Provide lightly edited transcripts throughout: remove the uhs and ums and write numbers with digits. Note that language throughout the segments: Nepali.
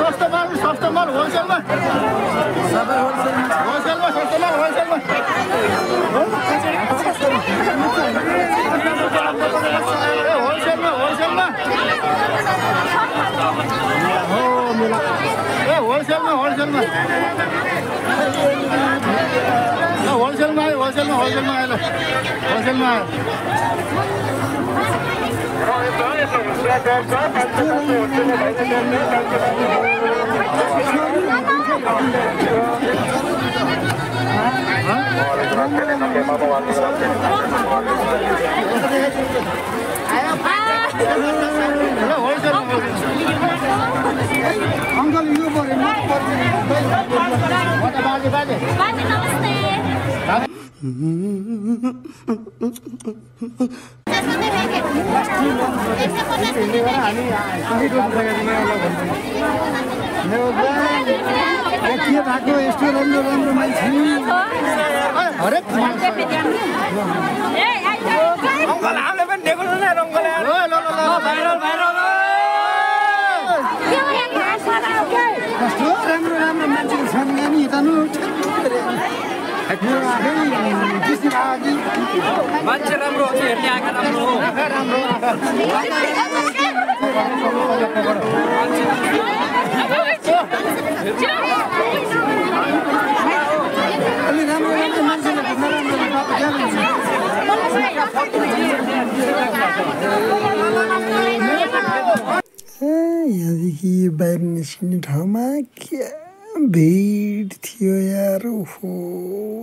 सस्तो माल होलसेलमा सबै होलसेलमा सस्तो माल होलसेलमा होलसेलमा हो मिला ए होलसेलमा होलसेलमा आयो होलसेलमा अंकल यो बाजे बाजे नमस्ते के भएको यस्तो राम्रो राम्रो मान्छे हरेक अंकल हामीले पनि दिएको छ नि अंकल भाइरल भाइरल कस्तो राम्रो राम्रो मान्छे छन् नि तनु मान्छे राम्रो हो हेर्ने आँखा राम्रो हो यहाँदेखि बाहिर निस्किने ठाउँमा क्या भिड थियो यार हो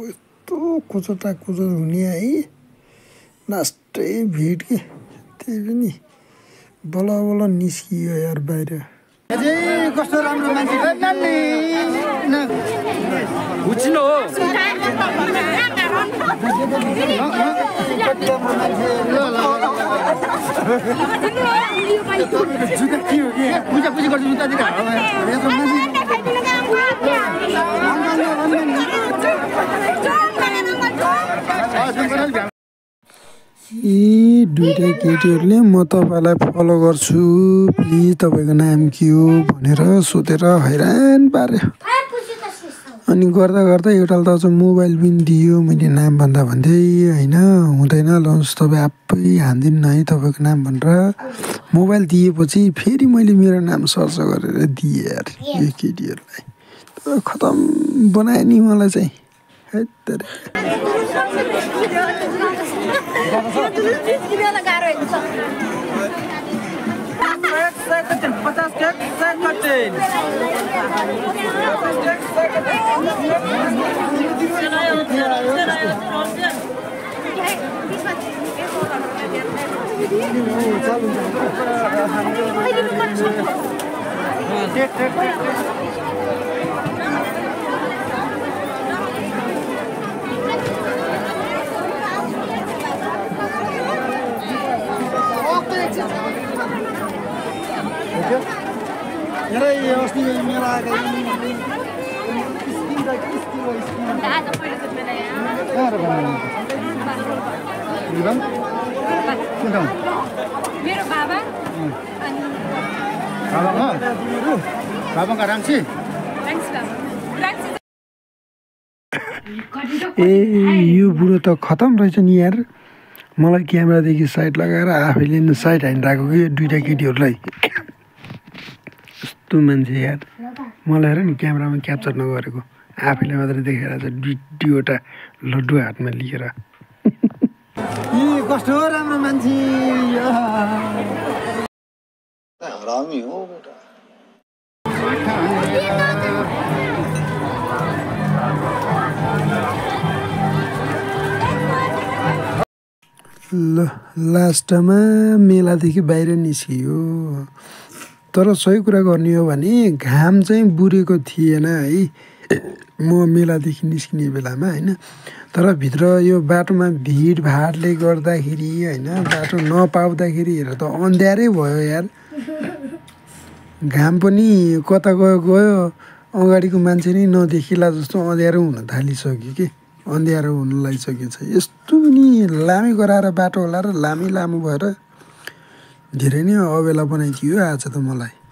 यस्तो कुचोटा कुचो हुने है लास्टै भिड के त्यही पनि बल बल निस्कियो यार बाहिर कस्तो राम्रो मान्छे बुझ्नु हो जुत्ता के हो कि पूजा पूजा गर्छु जुत्ता दिएर दुईटा केटीहरूले म तपाईँलाई फलो गर्छु प्लिज तपाईँको नाम के हो भनेर सोधेर हैरान पार्यो अनि गर्दा गर्दा एउटाले त अझ मोबाइल पनि दियो मैले नाम भन्दा भन्दै होइन हुँदैन लन्च तपाईँ आफै हान्दिनँ है तपाईँको नाम भनेर मोबाइल दिएपछि फेरि मैले मेरो नाम सर्च गरेर दिएँ यार यो केटीहरूलाई खतम बनायो नि मलाई चाहिँ ए यो बुढो त खतम रहेछ नि यार मलाई क्यामेरादेखि साइड लगाएर आफैले नै साइड हानिरहेको कि दुईटा केटीहरूलाई यस्तो मान्छे यार मलाई हेर नि क्यामेरामा क्याप्चर नगरेको आफैले मात्रै देखेर चाहिँ दुईवटा लड्डु हातमा लिएर कस्तो राम्रो मान्छे हरामी हो बेटा ल लास्टमा मेलादेखि बाहिर निस्कियो तर सही कुरा गर्ने हो भने घाम चाहिँ बुरेको थिएन है म मेलादेखि निस्किने बेलामा होइन तर भित्र यो बाटोमा भिडभाडले गर्दाखेरि होइन बाटो नपाउँदाखेरि हेर त अँध्यारै भयो यार घाम पनि कता गयो गयो अगाडिको मान्छे नै नदेखिला जस्तो अँध्यारो हुन थालिसक्यो कि अँध्यारो हुन लागिसकेछ यस्तो पनि लामै गराएर बाटो होला र लामै लामो भएर धेरै नै अबेला बनाइदियो आज त मलाई